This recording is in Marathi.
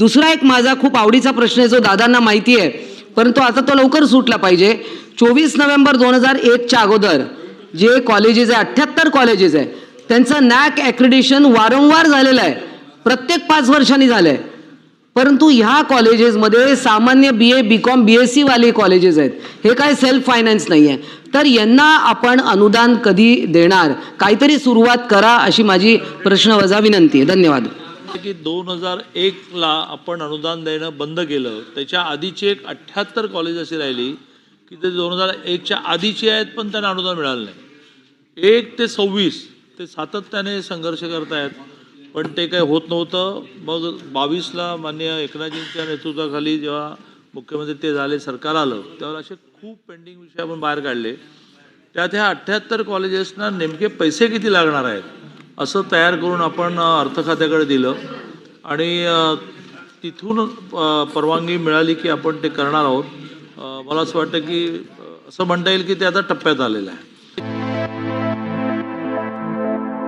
दुसरा एक माझा खूप आवडीचा प्रश्न आहे जो दादांना माहिती आहे, परंतु आता तो लवकर सुटला पाहिजे. 24 नोव्हेंबर 2001च्या अगोदर जे कॉलेजेस आहे, 78 कॉलेजेस आहे, त्यांचं नॅक ॲक्रेडिशन वारंवार झालेलं आहे, प्रत्येक 5 वर्षांनी झालं आहे. परंतु ह्या कॉलेजेसमध्ये सामान्य BA BCom BSc वाले कॉलेजेस आहेत, हे काय सेल्फ फायनान्स नाही आहे. तर यांना आपण अनुदान कधी देणार? काहीतरी सुरुवात करा अशी माझी प्रश्नवजा विनंती आहे. धन्यवाद. की 2001ला आपण अनुदान देणं बंद केलं. त्याच्या आधीची एक 78 कॉलेज अशी राहिली की ते 2001च्या आधीची आहेत, पण त्यांना अनुदान मिळालं नाही. 1 ते 26 ते सातत्याने संघर्ष करतायत, पण ते काही होत नव्हतं. मग 22ला माननीय एकनाथजींच्या नेतृत्वाखाली जेव्हा मुख्यमंत्री ते झाले, सरकार आलं, तेव्हा असे खूप पेंडिंग विषय आपण बाहेर काढले. त्यात ह्या 78 कॉलेजेसना नेमके पैसे किती लागणार आहेत असं तयार करून आपण अर्थ खात्याकडे दिलं आणि तिथून परवानगी मिळाली की आपण ते करणार आहोत. मला असं वाटतं की असं म्हणता येईल की ते आता टप्प्यात आलेलं आहे.